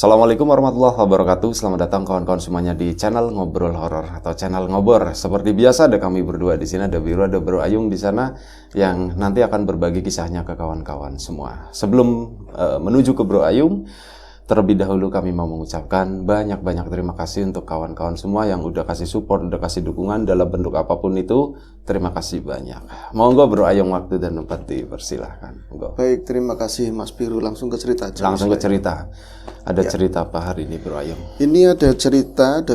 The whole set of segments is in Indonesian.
Assalamualaikum warahmatullahi wabarakatuh. Selamat datang kawan-kawan semuanya di channel Ngobrol Horor atau channel Ngobor. Seperti biasa ada kami berdua di sini, ada Biru, ada Bro Ayung di sana yang nanti akan berbagi kisahnya ke kawan-kawan semua. Sebelum menuju ke Bro Ayung, terlebih dahulu kami mau mengucapkan banyak-banyak terima kasih untuk kawan-kawan semua yang udah kasih support, udah kasih dukungan dalam bentuk apapun itu. Terima kasih banyak. Monggo Bro Ayung, waktu dan tempat dipersilahkan. Monggo. Baik, terima kasih Mas Biru. Langsung ke cerita aja. Langsung ke cerita. Ada cerita apa hari ini Bro Ayung? Ini ada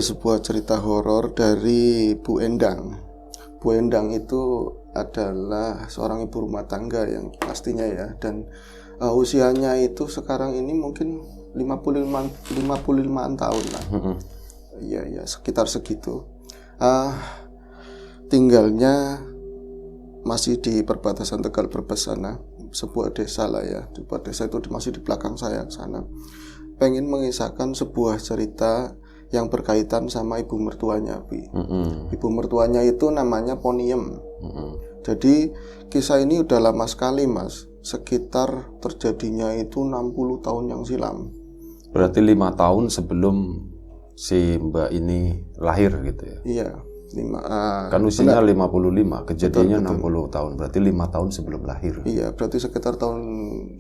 sebuah cerita horor dari Bu Endang. Bu Endang itu adalah seorang ibu rumah tangga yang pastinya ya, dan usianya itu sekarang ini mungkin 55-an tahun lah. Iya, sekitar segitu. Tinggalnya masih di perbatasan Tegal Brebes sana, sebuah desa lah ya. Sebuah desa itu masih di belakang saya sana. Pengen mengisahkan sebuah cerita yang berkaitan sama ibu mertuanya, Bi. Ibu mertuanya itu namanya Poniem. Jadi kisah ini udah lama sekali, Mas. Sekitar terjadinya itu 60 tahun yang silam. Berarti 5 tahun sebelum si Mbak ini lahir gitu ya? Iya, kan usianya 55, kejadiannya betul. 60 tahun, berarti 5 tahun sebelum lahir. Iya, berarti sekitar tahun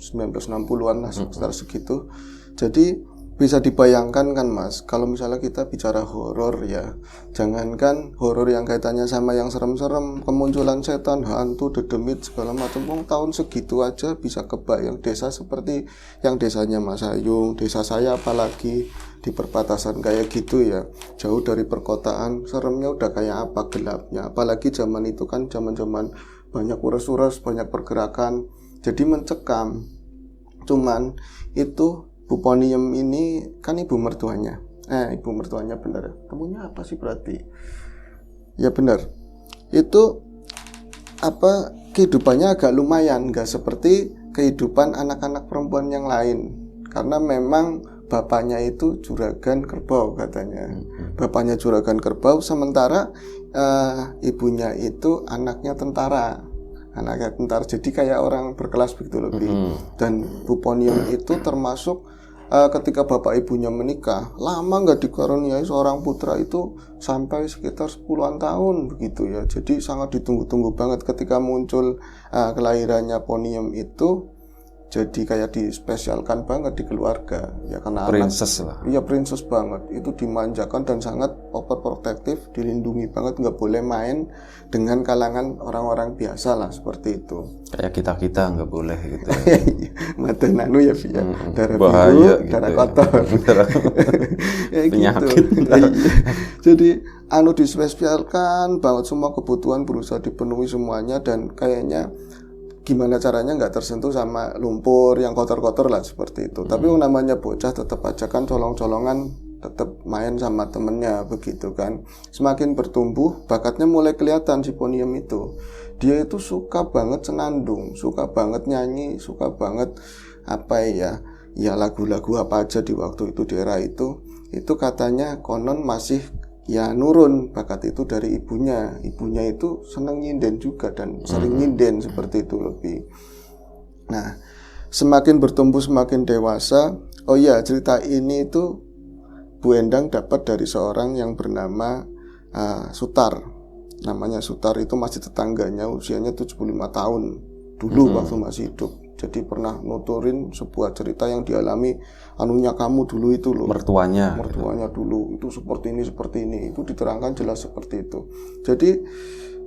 1960-an lah, sekitar segitu. Jadi bisa dibayangkan kan Mas, kalau misalnya kita bicara horor ya, jangankan horor yang kaitannya sama yang serem-serem, kemunculan setan, hantu, dedemit segala macam, tahun segitu aja bisa kebayang desa seperti yang desanya Mas Ayung, desa saya apalagi di perbatasan kayak gitu ya, jauh dari perkotaan, seremnya udah kayak apa gelapnya. Apalagi zaman itu kan zaman-zaman banyak uras-uras, banyak pergerakan, jadi mencekam. Cuman itu Bu Poniem ini kan ibu mertuanya. Ibu mertuanya benar. Temunya apa sih berarti? Ya benar. Itu kehidupannya agak lumayan, nggak seperti kehidupan anak-anak perempuan yang lain. Karena memang bapaknya itu juragan kerbau katanya. Bapaknya juragan kerbau, sementara ibunya itu anaknya tentara. Jadi kayak orang berkelas begitu lebih. Dan Bu Poniem itu termasuk ketika bapak ibunya menikah, lama nggak dikaruniai seorang putra itu sampai sekitar 10-an tahun begitu ya. Jadi sangat ditunggu-tunggu banget ketika muncul kelahirannya Poniem itu. Jadi kayak dispesialkan banget di keluarga ya, karena princess lah. Iya, princess banget. Itu dimanjakan dan sangat overprotective, dilindungi banget, nggak boleh main dengan kalangan orang-orang biasa lah, seperti itu. Kayak kita nggak boleh gitu ya. Mata nanu ya, via darah bahaya biru, gitu darah ya. kotor. Ya, penyakit gitu. Jadi dispesialkan banget, semua kebutuhan berusaha dipenuhi semuanya, dan kayaknya gimana caranya nggak tersentuh sama lumpur yang kotor-kotor lah, seperti itu. Tapi namanya bocah tetap aja kan colong-colongan, tetap main sama temennya begitu kan. Semakin bertumbuh bakatnya mulai kelihatan si Poniem itu. Dia itu suka banget senandung, suka banget nyanyi, suka banget ya lagu-lagu apa aja di waktu itu, di era itu katanya konon masih ya nurun bakat itu dari ibunya. Ibunya itu seneng nyinden juga dan sering nyinden, seperti itu lebih. Nah, semakin bertumbuh semakin dewasa. Oh iya, cerita ini itu Bu Endang dapat dari seorang yang bernama Sutar. Namanya Sutar, itu masih tetangganya, usianya 75 tahun dulu waktu masih hidup. Jadi pernah nuturin sebuah cerita yang dialami anunya kamu dulu itu loh. Mertuanya dulu itu seperti ini. Itu diterangkan jelas seperti itu. Jadi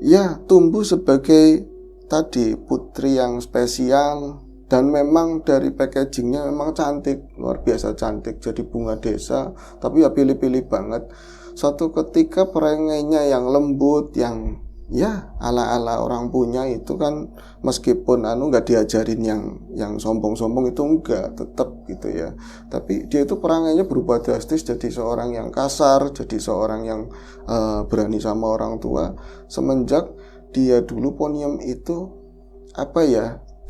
ya tumbuh sebagai tadi putri yang spesial, dan memang dari packagingnya memang cantik, luar biasa cantik. Jadi bunga desa, tapi ya pilih-pilih banget. Suatu ketika perengainya yang lembut, yang ya ala-ala orang punya itu kan, meskipun nggak diajarin yang sombong-sombong itu enggak, tetap gitu ya. Tapi dia itu perangainya berubah drastis, jadi seorang yang kasar, jadi seorang yang berani sama orang tua. Semenjak dia dulu Poniem itu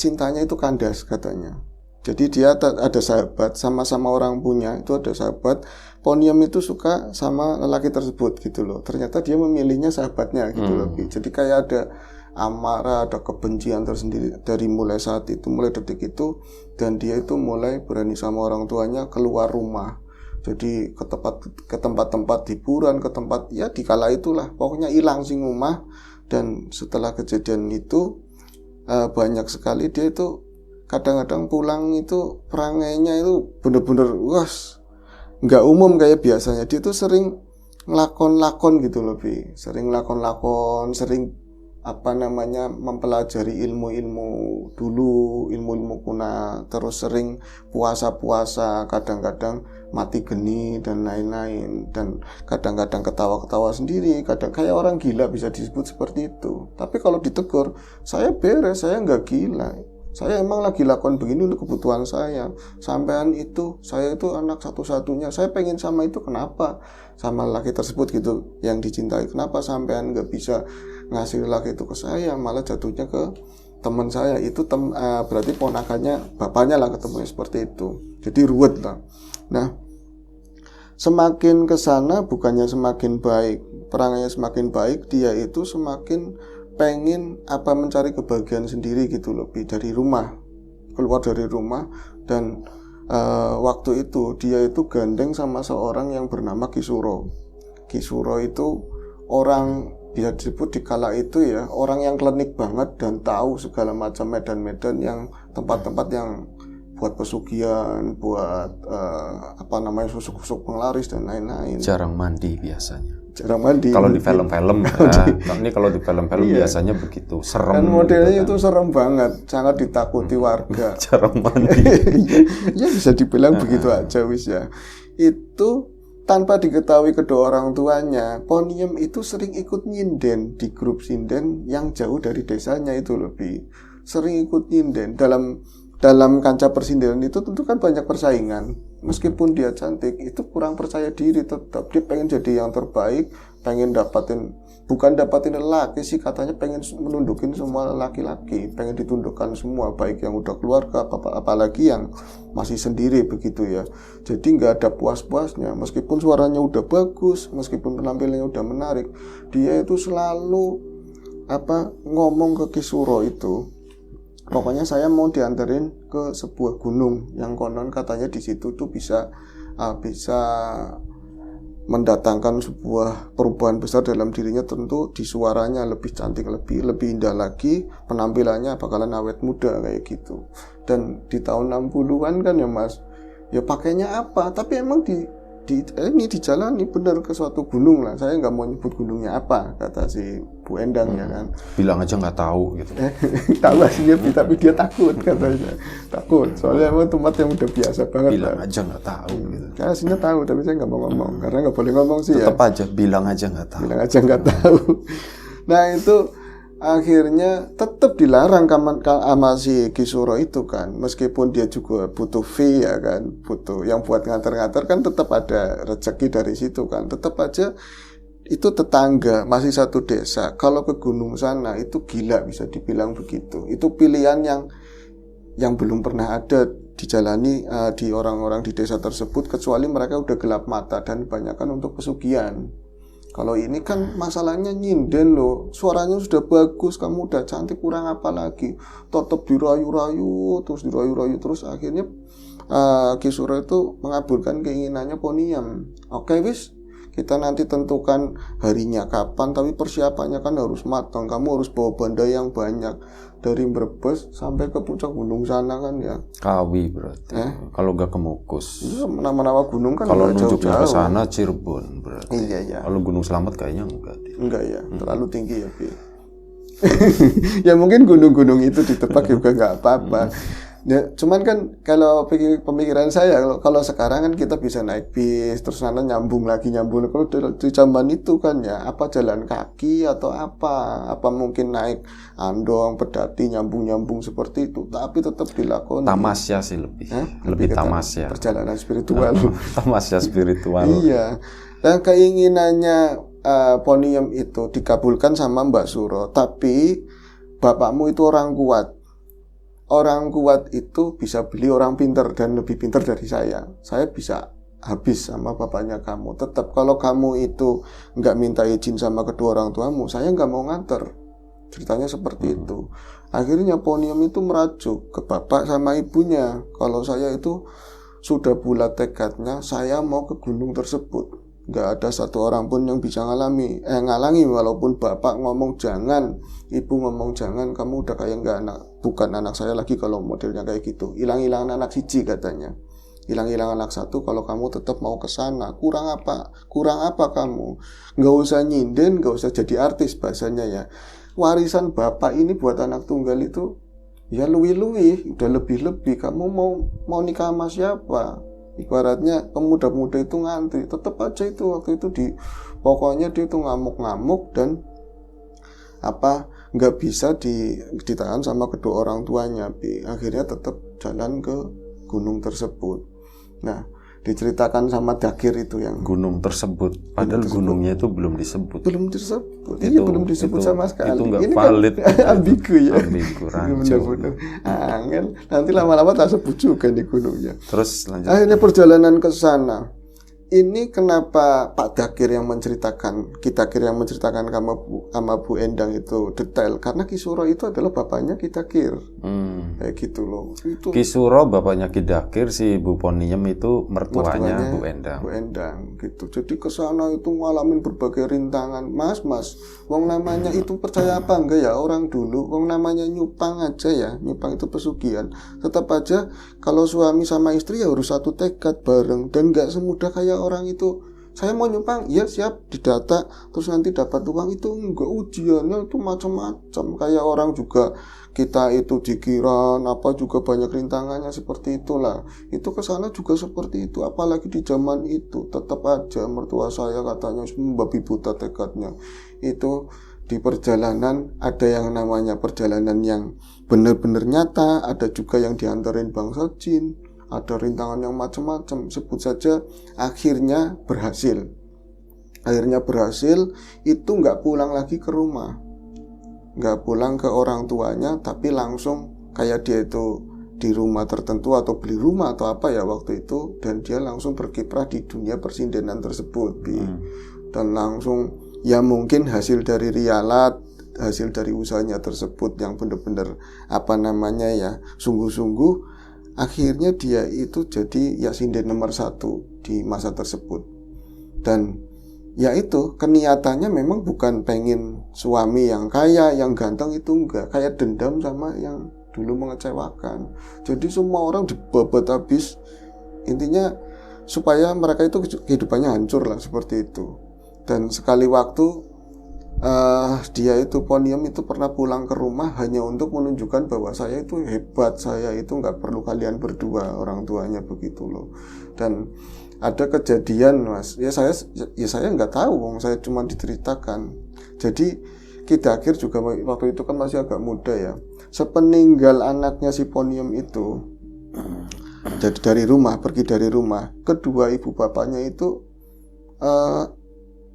cintanya itu kandas katanya. Jadi dia ada sahabat, sama-sama orang punya, itu ada sahabat. Poniem itu suka sama lelaki tersebut gitu loh. Ternyata dia memilihnya sahabatnya gitu loh. Jadi kayak ada amarah, ada kebencian tersendiri dari mulai saat itu, mulai detik itu, dan dia itu mulai berani sama orang tuanya keluar rumah. Jadi ke tempat-tempat hiburan, ke tempat ya dikala itulah pokoknya hilang sing omah. Dan setelah kejadian itu banyak sekali dia itu kadang-kadang pulang itu perangainya itu bener-bener nggak umum kayak biasanya. Dia tuh sering lakon-lakon gitu lebih sering lakon-lakon, sering mempelajari ilmu-ilmu dulu, ilmu-ilmu kuna, terus sering puasa-puasa, kadang-kadang mati geni dan lain-lain, dan kadang-kadang ketawa-ketawa sendiri, kadang kayak orang gila bisa disebut seperti itu. Tapi kalau ditegur, saya beres, saya nggak gila, saya emang lagi lakukan begini untuk kebutuhan saya. Sampean itu, saya itu anak satu-satunya, saya pengen sama itu, kenapa sama laki tersebut gitu yang dicintai, kenapa sampean nggak bisa ngasih laki itu ke saya, malah jatuhnya ke teman saya itu, berarti ponakannya bapaknya lah ketemunya seperti itu. Jadi ruwet lah. Nah, semakin kesana bukannya semakin baik, perangainya semakin baik, dia itu semakin pengen mencari kebahagiaan sendiri gitu, lebih dari rumah, keluar dari rumah. Dan waktu itu dia itu gandeng sama seorang yang bernama Kisuro. Kisuro itu orang bisa disebut di kala itu ya orang yang klinik banget dan tahu segala macam medan-medan yang tempat-tempat yang buat pesugihan, buat susuk-susuk penglaris dan lain-lain. Jarang mandi biasanya. Jarang mandi. Kalau di film-film, ini kalau di film-film biasanya begitu serem. Dan modelnya gitu itu serem banget, sangat ditakuti warga. Jarang mandi. Ya bisa dibilang begitu aja wis ya. Itu tanpa diketahui kedua orang tuanya, Poniem itu sering ikut nyinden di grup sinden yang jauh dari desanya itu, lebih sering ikut nyinden. Dalam kancah persindiran itu tentu kan banyak persaingan. Meskipun dia cantik, itu kurang percaya diri tetap. Dia pengen jadi yang terbaik, pengen bukan dapatin lelaki sih, katanya pengen menundukin semua laki-laki, pengen ditundukkan semua, baik yang udah keluarga apalagi yang masih sendiri begitu ya. Jadi nggak ada puas-puasnya, meskipun suaranya udah bagus, meskipun penampilannya udah menarik, dia itu selalu ngomong ke Kisuro itu, pokoknya saya mau dianterin ke sebuah gunung yang konon katanya di situ tuh bisa mendatangkan sebuah perubahan besar dalam dirinya. Tentu di suaranya lebih cantik, lebih indah lagi, penampilannya bakalan awet muda kayak gitu. Dan di tahun 60-an kan ya Mas, ya pakainya apa, tapi emang ini dijalani benar ke suatu gunung lah. Saya nggak mau nyebut gunungnya apa, kata si Bu Endang ya kan. Bilang aja nggak tahu gitu. Tahu aslinya, tapi dia takut katanya. Takut, soalnya emang tempat yang udah biasa banget. Bilang lah. aja nggak tahu gitu. Aslinya tahu, tapi saya nggak mau ngomong karena nggak boleh ngomong sih. Tetap aja bilang aja nggak tahu. Bilang aja nggak tahu. Nah itu akhirnya tetap dilarang sama si Kisuro itu kan, meskipun dia juga butuh fee ya kan, butuh yang buat nganter-nganter kan, tetap ada rezeki dari situ kan. Tetap aja itu tetangga, masih satu desa, kalau ke gunung sana itu gila, bisa dibilang begitu. Itu pilihan yang belum pernah ada dijalani di orang-orang di desa tersebut, kecuali mereka udah gelap mata dan kebanyakan untuk pesugihan. Kalau ini kan masalahnya nyinden loh, suaranya sudah bagus, kamu udah cantik, kurang apa lagi, tetap dirayu-rayu terus akhirnya Kisuro itu mengabulkan keinginannya Poniem. Oke wis, kita nanti tentukan harinya kapan, tapi persiapannya kan harus matang, kamu harus bawa benda yang banyak dari Brebes sampai ke puncak gunung sana kan ya. Kawi berarti. Kalau gak ke Mukus. Iya, nama-nama gunung kan kalau nunjuknya jauh-jauh. ke sana Cirebon berarti. Iya. Kalau Gunung Slamet kayaknya enggak. Enggak ya, terlalu tinggi ya, Bi. Ya mungkin gunung-gunung itu ditebak juga nggak apa-apa. Ya, cuman kan kalau pemikiran saya, kalau sekarang kan kita bisa naik bis terus sana nyambung. Kalau di zaman itu kan ya apa jalan kaki atau apa mungkin naik andong pedati nyambung seperti itu, tapi tetap dilakukan. Tamasya sih lebih tamasya. Perjalanan spiritual. Tamasya spiritual. Iya. Dan keinginannya Poniem itu dikabulkan sama Mbak Suro, tapi bapakmu itu orang kuat. Orang kuat itu bisa beli orang pinter dan lebih pinter dari saya. Saya bisa habis sama bapaknya kamu. Tetap kalau kamu itu nggak minta izin sama kedua orang tuamu, saya nggak mau nganter. Ceritanya seperti itu. Akhirnya Poniem itu merajuk ke bapak sama ibunya kalau saya itu sudah bulat tekadnya saya mau ke gunung tersebut. Nggak ada satu orang pun yang bisa ngalangi, walaupun bapak ngomong jangan, ibu ngomong jangan, kamu udah kayak nggak bukan anak saya lagi kalau modelnya kayak gitu. Hilang-hilangan anak siji katanya. Hilang-hilangan anak satu kalau kamu tetap mau ke sana. Kurang apa kamu? Nggak usah nyinden, nggak usah jadi artis bahasanya ya. Warisan bapak ini buat anak tunggal itu ya luwi-luwi, udah lebih-lebih. Kamu mau nikah sama siapa? Ibaratnya pemuda-pemuda itu ngantri, tetap aja itu waktu itu pokoknya dia itu ngamuk-ngamuk dan nggak bisa ditahan sama kedua orang tuanya. Akhirnya tetap jalan ke gunung tersebut. Nah, diceritakan sama Dagir itu yang gunung tersebut, padahal gunungnya itu belum disebut. Belum disebut sama sekali. Itu nggak ini valid. Kan ambigu ya. Ambigu, rancu. Bener-bener angel. Nanti lama-lama tak sebut juga di gunungnya. Terus lanjut. Akhirnya perjalanan ke sana. Ini kenapa Pak Dagir yang menceritakan, Ki Dagir yang menceritakan sama Bu Endang itu detail, karena Ki Suro itu adalah bapaknya Ki Dagir. Kayak gitu loh. Itu Ki Suro bapaknya Ki Dagir, si Bu Poniem itu mertuanya Bu Endang. Bu Endang gitu. Jadi ke sana itu ngalamin berbagai rintangan. Mas, wong namanya itu percaya apa enggak ya orang dulu, wong namanya nyupang aja ya. Nyupang itu pesugihan. Tetap aja kalau suami sama istri ya harus satu tekad bareng dan enggak semudah kayak orang itu. Saya mau nyumpang, ya siap, didata, terus nanti dapat uang. Itu enggak, ujiannya itu macam-macam. Kayak orang juga kita itu dikira juga banyak rintangannya seperti itulah. Itu kesana juga seperti itu. Apalagi di zaman itu tetap aja mertua saya katanya membabi buta tekadnya. Itu di perjalanan ada yang namanya perjalanan yang benar-benar nyata, ada juga yang diantarin bangsa jin. Ada rintangan yang macam-macam, sebut saja akhirnya berhasil. Itu nggak pulang lagi ke rumah, nggak pulang ke orang tuanya, tapi langsung kayak dia itu di rumah tertentu atau beli rumah atau apa ya waktu itu, dan dia langsung berkiprah di dunia persindenan tersebut. Dan langsung ya mungkin hasil dari rialat, hasil dari usahanya tersebut yang benar-benar sungguh-sungguh. Akhirnya dia itu jadi ya sinden nomor 1 di masa tersebut. Dan ya itu keniatannya memang bukan pengen suami yang kaya, yang ganteng, itu enggak. Kayak dendam sama yang dulu mengecewakan. Jadi semua orang dibabat habis. Intinya supaya mereka itu kehidupannya hancur lah, seperti itu. Dan sekali waktu dia itu Poniem itu pernah pulang ke rumah hanya untuk menunjukkan bahwa saya itu hebat, saya itu nggak perlu kalian berdua, orang tuanya begitu loh. Dan ada kejadian mas, ya saya nggak tahu, saya cuma diceritakan. Jadi Ki Dagir juga waktu itu kan masih agak muda ya. Sepeninggal anaknya si Poniem itu jadi pergi dari rumah, kedua ibu bapaknya itu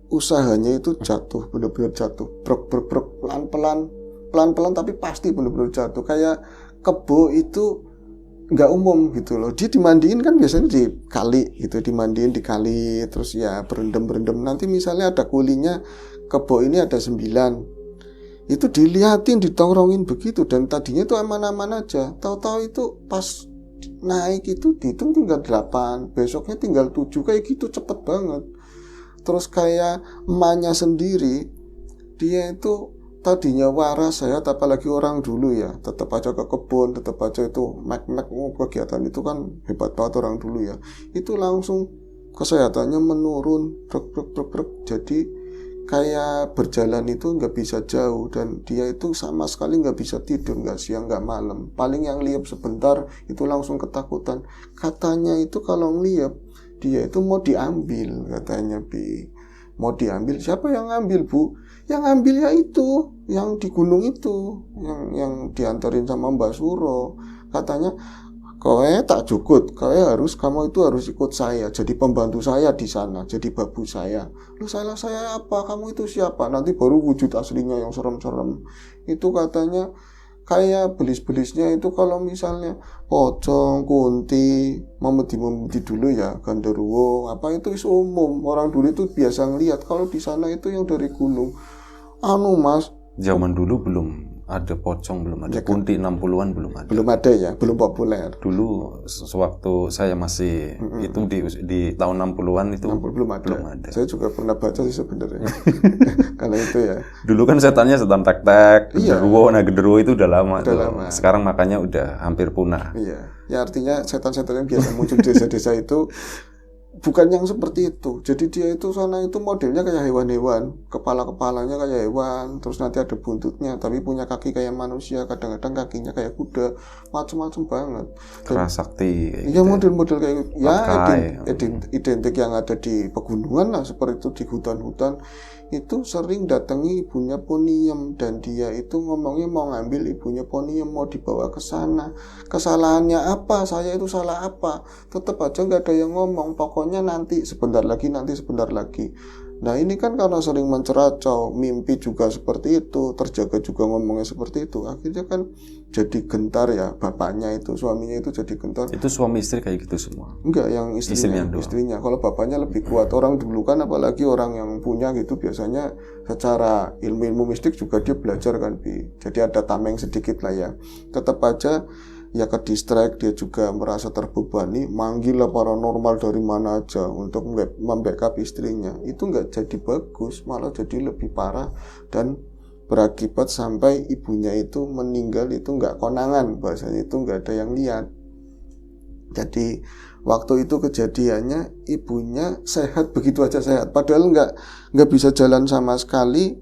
usahanya itu jatuh, benar-benar jatuh, brok pelan-pelan tapi pasti benar-benar jatuh. Kayak kebo itu nggak umum gitu loh. Dia dimandiin kan biasanya di kali gitu, dimandiin di kali, terus ya berendam. Nanti misalnya ada kulinya, kebo ini ada 9, itu dilihatin, ditongkrongin begitu. Dan tadinya itu aman-aman aja, tahu-tahu itu pas naik itu dihitung tinggal 8, besoknya tinggal 7, kayak gitu, cepet banget. Terus kayak emaknya sendiri, dia itu tadinya waras sehat, apalagi orang dulu ya, tetap aja ke kebun, tetap aja itu kegiatan itu kan hebat banget orang dulu ya. Itu langsung kesehatannya menurun, jadi kayak berjalan itu nggak bisa jauh, dan dia itu sama sekali nggak bisa tidur, nggak siang nggak malam. Paling yang liap sebentar itu langsung ketakutan. Katanya itu kalau ngeliap dia itu mau diambil, katanya mau diambil. Siapa yang ngambil bu? Yang ngambil ya itu, yang di gunung itu, yang diantarin sama Mbak Suro. Katanya kowe tak cukup, kamu itu harus ikut saya, jadi pembantu saya di sana, jadi babu saya. Lu salah saya apa? Kamu itu siapa? Nanti baru wujud aslinya yang serem-serem. Itu katanya kayak belis-belisnya itu kalau misalnya pocong, kunti, memedi dulu ya, ganderuwo, itu umum. Orang dulu itu biasa ngelihat. Kalau di sana itu yang dari gunung. Mas, zaman dulu belum ada pocong belum ada, kunti 60-an belum ada. Belum ada ya, belum populer. Dulu sewaktu saya masih itu di tahun 60-an itu Belum ada. Saya juga pernah baca sih sebenarnya. Kalau itu ya. Dulu kan setannya setan tek-tek, genderuwo. Nah, genderuwo itu udah lama tuh. Sekarang makanya udah hampir punah. Iya. Ya artinya setan-setan yang biasa muncul di desa-desa itu bukan yang seperti itu. Jadi dia itu sana itu modelnya kayak hewan-hewan, kepala-kepalanya kayak hewan, terus nanti ada buntutnya, tapi punya kaki kayak manusia, kadang-kadang kakinya kayak kuda, macam-macam banget. Kerasakti. Iya, model-model kayak ya identik yang ada di pegunungan lah, seperti itu di hutan-hutan itu sering datangi ibunya Poniem, dan dia itu ngomongnya mau ngambil ibunya Poniem, mau dibawa ke sana. Kesalahannya apa? Saya itu salah apa? Tetap aja nggak ada yang ngomong. Pokoknya nanti sebentar lagi. Nah ini kan karena sering menceracau, mimpi juga seperti itu, terjaga juga ngomongnya seperti itu, akhirnya kan jadi gentar ya, bapaknya itu, suaminya itu jadi gentar. Itu suami istri kayak gitu semua? Enggak, yang istrinya. Kalau bapaknya lebih kuat. Orang dulu kan, apalagi orang yang punya gitu, biasanya secara ilmu-ilmu mistik juga dia belajar kan, jadi ada tameng sedikit lah ya. Tetap aja ya ke distract, dia juga merasa terbebani, manggil lah paranormal dari mana aja untuk membackup istrinya. Itu nggak jadi bagus, malah jadi lebih parah, dan berakibat sampai ibunya itu meninggal itu nggak konangan, bahasanya itu nggak ada yang lihat. Jadi waktu itu kejadiannya ibunya sehat, begitu aja sehat, padahal nggak bisa jalan sama sekali.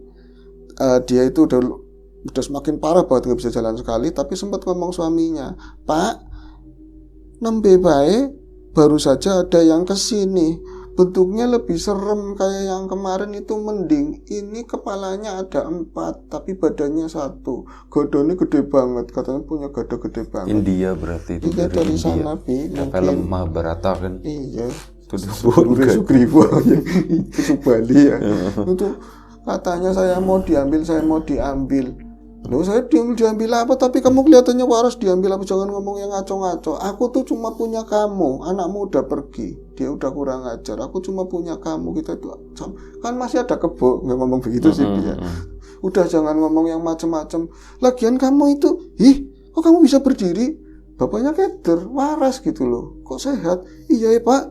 Dia itu udah semakin parah banget, nggak bisa jalan sekali, tapi sempat ngomong suaminya, Pak, nembe bae baru saja ada yang kesini, bentuknya lebih serem, kayak yang kemarin itu mending, ini kepalanya ada 4 tapi badannya 1, godone gede banget, katanya punya gada gede banget. Itu berarti itu dari sana, ya, film Mahabharata kan. Iya, itu disebut Sugriwa itu Subali ya. Itu katanya saya mau diambil. Loh, saya diambil apa? Tapi kamu kelihatannya waras, diambil apa? Jangan ngomong yang ngaco-ngaco. Aku tuh cuma punya kamu. Anakmu udah pergi, dia udah kurang ajar. Aku cuma punya kamu. Kita itu kan masih ada kebo. Nggak ngomong begitu sih dia. Udah, jangan ngomong yang macem-macem. Lagian kamu itu, kok kamu bisa berdiri? Bapaknya keder, waras gitu loh. Kok sehat? Iya ya Pak.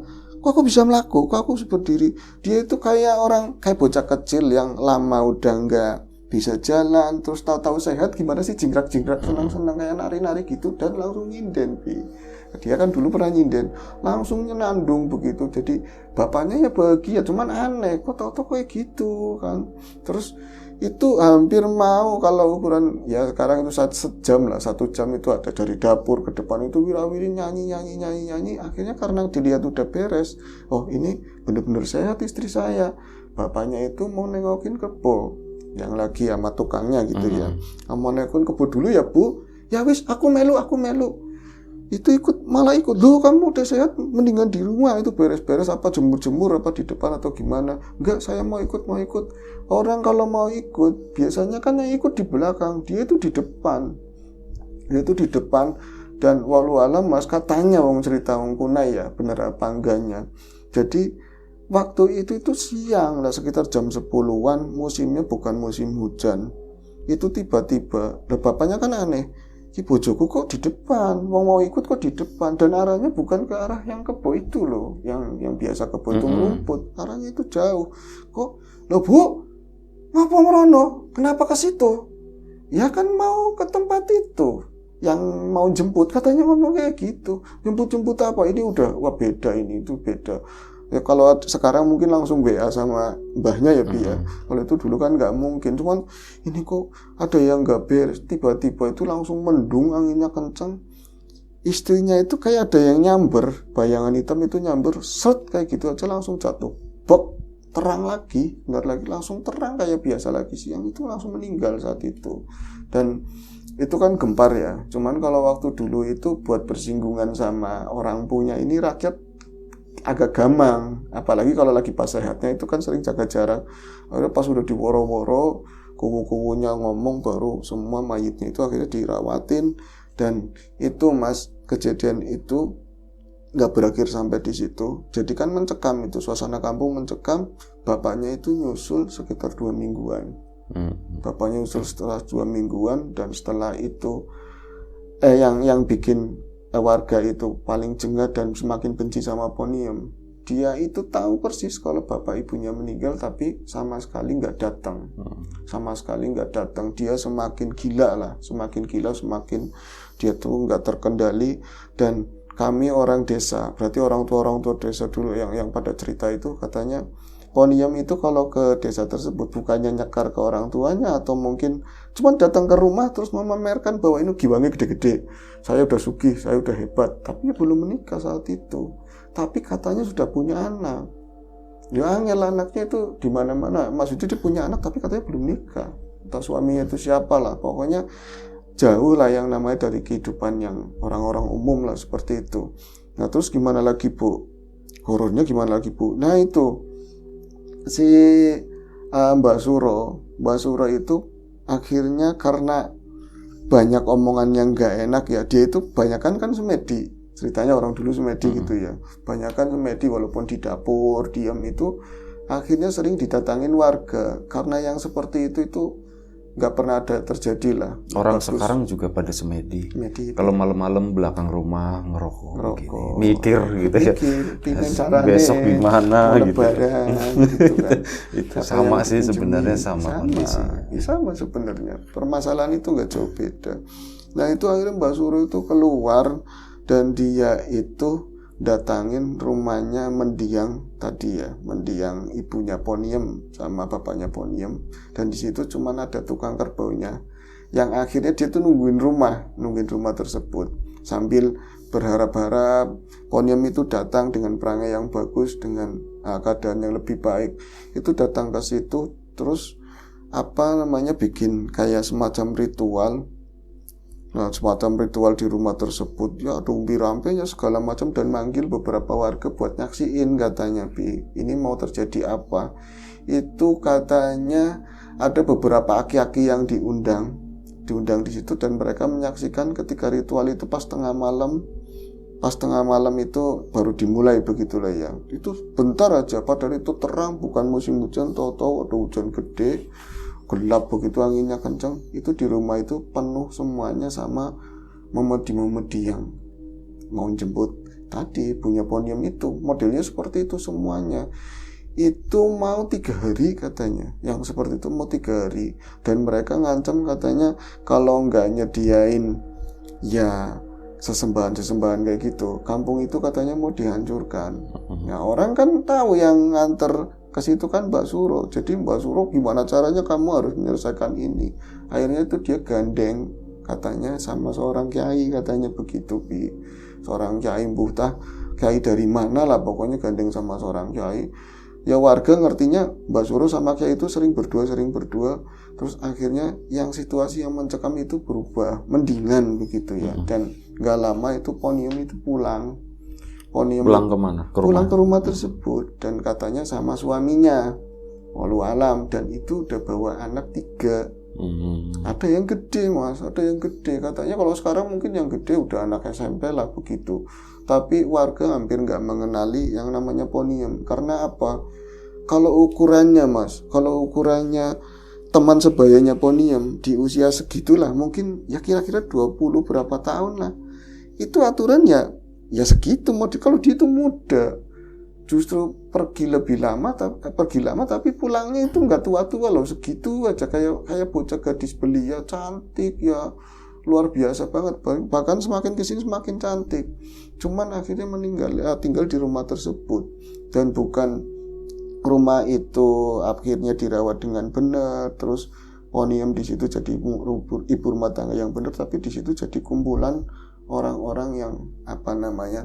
Kok aku bisa melaku? Kok aku bisa berdiri? Dia itu kayak bocah kecil yang lama udah nggak bisa jalan, terus tahu-tahu sehat, gimana sih, jingkrak-jingkrak, senang-senang kayak nari-nari gitu, dan langsung nyinden. Dia kan dulu pernah nyinden, langsung nyenandung begitu. Jadi bapaknya ya bahagia, cuman aneh, kok tahu-tahu kayak gitu kan. Terus itu hampir mau, kalau ukuran ya sekarang itu 1 jam itu ada dari dapur ke depan itu wirawiri nyanyi. Akhirnya karena dilihat udah beres, oh ini bener-bener sehat istri saya. Bapaknya itu mau nengokin kebo yang lagi sama tukangnya gitu ya. Mau nengokin kebo dulu ya Bu. Ya wis, aku melu. Itu malah ikut. Loh, kamu udah sehat, mendingan di rumah itu beres-beres, apa jemur-jemur apa di depan atau gimana. Enggak, saya mau ikut. Orang kalau mau ikut biasanya kan yang ikut di belakang, dia itu di depan. Dan walau alam Mas, katanya wong cerita wong kunai ya, bener apa enggaknya. Jadi waktu itu siang lah, sekitar jam 10-an, musimnya bukan musim hujan. Itu tiba-tiba, bapaknya kan aneh, bojoku kok di depan, mau ikut kok di depan, dan arahnya bukan ke arah yang kebo itu loh, yang biasa kebo itu rumput, arahnya itu jauh. Kok, loh Bu, ngapa merono? Kenapa ke situ? Ya kan mau ke tempat itu, yang mau jemput, katanya ngomong kayak gitu. Jemput apa? Ini udah, beda ini, itu beda. Ya kalau sekarang mungkin langsung WA sama mbahnya ya Bi ya. Kalau itu dulu kan nggak mungkin. Cuman ini kok ada yang nggak beres. Tiba-tiba itu langsung mendung, anginnya kenceng. Istrinya itu kayak ada yang nyamber, bayangan hitam itu nyamber, set kayak gitu aja langsung jatuh. Bok, terang lagi, bentar lagi langsung terang kayak biasa lagi siang, itu langsung meninggal saat itu. Dan itu kan gempar ya. Cuman kalau waktu dulu itu buat bersinggungan sama orang punya ini rakyat agak gampang, apalagi kalau lagi pas sehatnya itu kan sering jaga jarak. Akhirnya pas udah diworo-woro, kubu-kubunya ngomong, baru semua mayitnya itu akhirnya dirawatin. Dan itu Mas, kejadian itu nggak berakhir sampai di situ. Jadi kan mencekam itu, suasana kampung mencekam. Bapaknya itu nyusul sekitar 2 mingguan. Bapaknya usul setelah 2 mingguan, dan setelah itu yang bikin warga itu paling jengah dan semakin benci sama Ponium. Dia itu tahu persis kalau bapak ibunya meninggal, tapi sama sekali nggak datang. Sama sekali nggak datang. Dia semakin gila lah, semakin gila, semakin dia tuh nggak terkendali. Dan kami orang desa, berarti orang tua desa dulu yang pada cerita itu, katanya Ponium itu kalau ke desa tersebut bukannya nyekar ke orang tuanya, atau mungkin cuma datang ke rumah terus memamerkan bahwa ini giwangnya gede-gede, saya udah sugih, saya udah hebat, tapi belum menikah saat itu. Tapi katanya sudah punya anak. Ya angel, anaknya itu di mana-mana. Maksudnya dia punya anak tapi katanya belum nikah. Entah suaminya itu siapa lah. Pokoknya jauh lah yang namanya dari kehidupan yang orang-orang umum lah, seperti itu. Nah terus gimana lagi Bu? Horornya gimana lagi Bu? Nah itu si Mbak Suro itu akhirnya karena banyak omongan yang gak enak ya, dia itu banyakan kan semedi. Ceritanya orang dulu semedi gitu ya. Banyakan semedi, walaupun di dapur diam itu akhirnya sering didatangin warga. Karena yang seperti itu nggak pernah ada terjadi lah. Orang bagus. Sekarang juga pada semedi. Kalau malam-malam belakang rumah ngerokok. Mikir gitu ya. Besok gimana gitu. Gitu kan. Itu sama sih sebenarnya, sama kondisi. Sama sebenarnya. Permasalahan itu nggak jauh beda. Nah itu akhirnya Mbak Suro itu keluar. Dan dia itu datangin rumahnya mendiang tadi ya, mendiang ibunya Ponium sama bapaknya Ponium. Dan di situ cuman ada tukang kerbaunya. Yang akhirnya dia tuh nungguin rumah tersebut sambil berharap-harap Ponium itu datang dengan perangai yang bagus, dengan keadaan yang lebih baik. Itu datang ke situ, terus bikin kayak semacam ritual. Nah, semacam ritual di rumah tersebut, ya rumpi-rampenya segala macam, dan manggil beberapa warga buat nyaksiin, katanya ini mau terjadi apa. Itu katanya ada beberapa aki-aki yang diundang di situ, dan mereka menyaksikan ketika ritual itu pas tengah malam itu baru dimulai, begitulah ya. Itu bentar aja, padahal itu terang, bukan musim hujan, tahu-tahu ada hujan gede, gelap begitu, anginnya kencang. Itu di rumah itu penuh semuanya sama memedi-memedi yang mau jemput tadi punya Ponium itu. Modelnya seperti itu semuanya. Itu mau 3 hari katanya. Yang seperti itu mau 3 hari. Dan mereka ngancam katanya kalau nggak nyediain ya sesembahan kayak gitu, kampung itu katanya mau dihancurkan. Nah orang kan tahu yang nganter ke situ kan Mbak Suro. Jadi Mbak Suro, gimana caranya kamu harus menyelesaikan ini. Akhirnya itu dia gandeng katanya sama seorang kiai, katanya begitu seorang kiai, entah kiai dari mana lah, pokoknya gandeng sama seorang kiai. Ya warga ngertinya Mbak Suro sama kiai itu sering berdua. Terus akhirnya yang situasi yang mencekam itu berubah mendingan begitu ya. Dan gak lama itu Ponium itu pulang kemana? Pulang ke rumah tersebut, dan katanya sama suaminya, walau alam, dan itu udah bawa anak 3. Ada yang gede Mas, ada yang gede. Katanya kalau sekarang mungkin yang gede udah anak SMP lah begitu. Tapi warga hampir nggak mengenali yang namanya Ponium. Karena apa? Kalau ukurannya teman sebayanya Ponium di usia segitulah, mungkin ya kira-kira 20 berapa tahun lah. Itu aturannya ya segitu. Kalau dia itu muda, justru pergi lama tapi pulangnya itu nggak tua-tua loh, segitu aja, kayak bocah gadis belia, cantik ya, luar biasa banget. Bahkan semakin kesini semakin cantik. Cuman akhirnya tinggal di rumah tersebut, dan bukan rumah itu akhirnya dirawat dengan benar. Terus Ponium di situ jadi ibu rumah tangga yang benar, tapi di situ jadi kumpulan orang-orang yang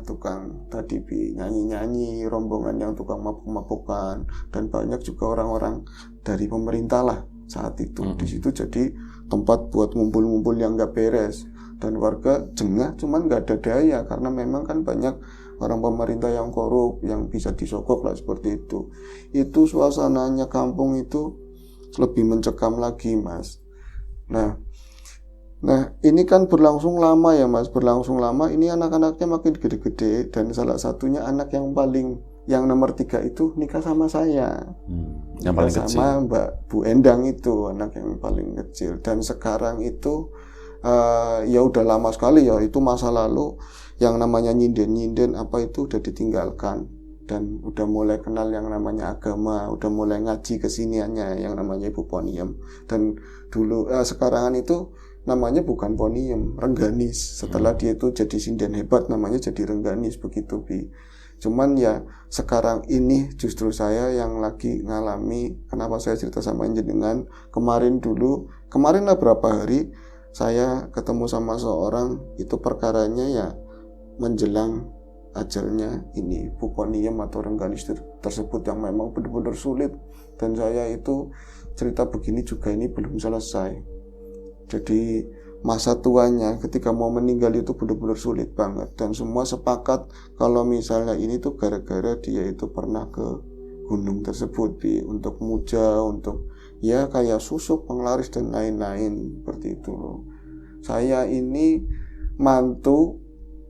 tukang tadi nyanyi-nyanyi, rombongan yang tukang mabuk-mabukan, dan banyak juga orang-orang dari pemerintah lah saat itu. Di situ jadi tempat buat ngumpul-ngumpul yang nggak beres, dan warga jengah, cuman nggak ada daya karena memang kan banyak orang pemerintah yang korup yang bisa disogok lah, seperti itu. Itu suasananya kampung itu lebih mencekam lagi Mas. Nah ini kan berlangsung lama ya Mas, ini anak-anaknya makin gede-gede, dan salah satunya anak yang nomor 3 itu nikah sama saya. Yang paling sama kecil. Mbak Bu Endang itu anak yang paling kecil. Dan sekarang itu ya udah lama sekali ya, itu masa lalu yang namanya nyinden apa itu udah ditinggalkan, dan udah mulai kenal yang namanya agama, udah mulai ngaji kesiniannya yang namanya Ibu Poniem. Dan dulu sekarangan itu namanya bukan Poniem, Rengganis. Setelah dia itu jadi sinden hebat namanya jadi Rengganis begitu Bi. Cuman ya sekarang ini justru saya yang lagi ngalami, kenapa saya cerita sama jenengan, kemarin lah berapa hari saya ketemu sama seorang, itu perkaranya ya menjelang ajalnya ini Bu Poniem atau Rengganis tersebut yang memang benar-benar sulit. Dan saya itu cerita begini juga ini belum selesai. Jadi masa tuanya ketika mau meninggal itu benar-benar sulit banget, dan semua sepakat kalau misalnya ini tuh gara-gara dia itu pernah ke gunung tersebut untuk muja, untuk ya kayak susuk, penglaris dan lain-lain seperti itu loh. Saya ini mantu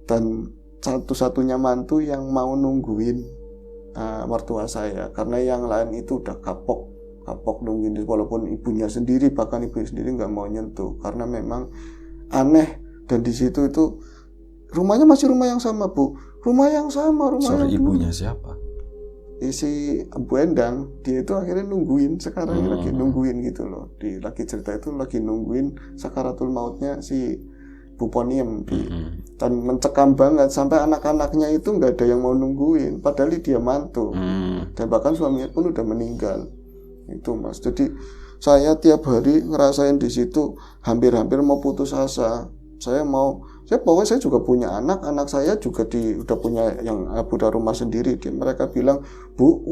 dan satu-satunya mantu yang mau nungguin mertua saya, karena yang lain itu udah kapok nungguin, walaupun ibunya sendiri, bahkan ibunya sendiri nggak mau nyentuh karena memang aneh. Dan di situ itu rumahnya masih rumah yang sama Bu, rumah yang Sorry, yang ibunya siapa? si Bu Endang, dia itu akhirnya nungguin sekarang lagi nungguin gitu loh, lagi cerita itu lagi nungguin sakaratul mautnya si Bu Poniem dan mencekam banget sampai anak-anaknya itu nggak ada yang mau nungguin padahal dia mantu dan bahkan suaminya pun udah meninggal. Itu Mas, jadi saya tiap hari ngerasain di situ hampir-hampir mau putus asa. Pokoknya saya juga punya anak saya juga udah punya yang budak rumah sendiri. Mereka bilang, Bu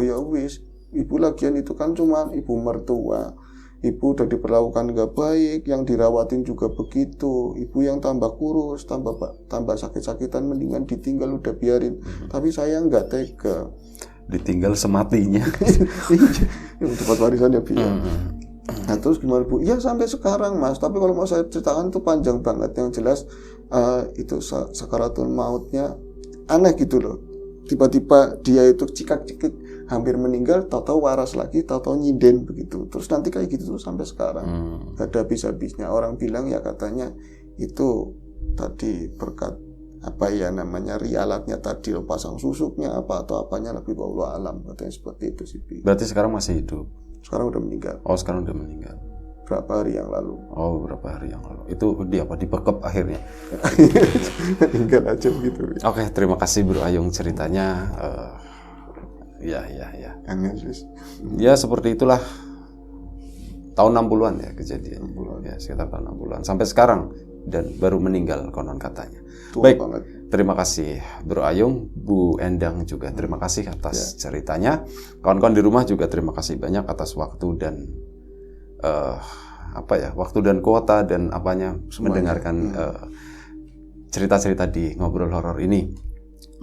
ya wis, ibu lagian itu kan cuma ibu mertua, ibu udah diperlakukan gak baik, yang dirawatin juga begitu, ibu yang tambah kurus, tambah sakit-sakitan, mendingan ditinggal udah biarin. Tapi saya nggak tega. Ditinggal sematinya. Yang cepat warisan ya Bi. Nah terus gimana Bu? Ya sampai sekarang Mas. Tapi kalau mau saya ceritakan itu panjang banget. Yang jelas itu sakaratul mautnya aneh gitu loh. Tiba-tiba dia itu cikak-cikik hampir meninggal, tahu-tahu waras lagi, tahu-tahu nyinden begitu. Terus nanti kayak gitu terus sampai sekarang. Gak ada habis-habisnya. Orang bilang ya katanya itu tadi berkat apa ya namanya rialatnya tadi, pasang susuknya apa atau apanya, lebih wallahu alam, katanya seperti itu sih. Berarti sekarang masih hidup? Sekarang udah meninggal. Oh, sekarang udah meninggal. Berapa hari yang lalu. Oh, berapa hari yang lalu. Itu dibekep akhirnya. Meninggal aja gitu. Oke, terima kasih Bro Ayung ceritanya. Ya. Ya seperti itulah. Tahun 60-an ya kejadian. Ya, sekitar tahun 60-an sampai sekarang, dan baru meninggal konon katanya. Baik, terima kasih Bro Ayung, Bu Endang juga terima kasih atas ceritanya. Kawan-kawan di rumah juga terima kasih banyak atas waktu dan waktu dan kuota dan apanya mendengarkan cerita-cerita di Ngobrol Horor ini.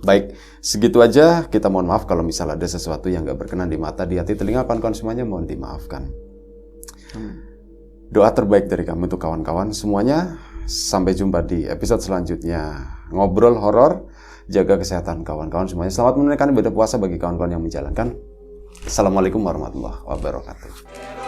Baik, segitu aja. Kita mohon maaf kalau misal ada sesuatu yang gak berkenan di mata, di hati, telinga kawan-kawan semuanya, mohon dimaafkan. Doa terbaik dari kami untuk kawan-kawan semuanya. Sampai jumpa di episode selanjutnya Ngobrol Horor. Jaga kesehatan kawan-kawan semuanya. Selamat menunaikan ibadah puasa bagi kawan-kawan yang menjalankan. Assalamualaikum warahmatullahi wabarakatuh.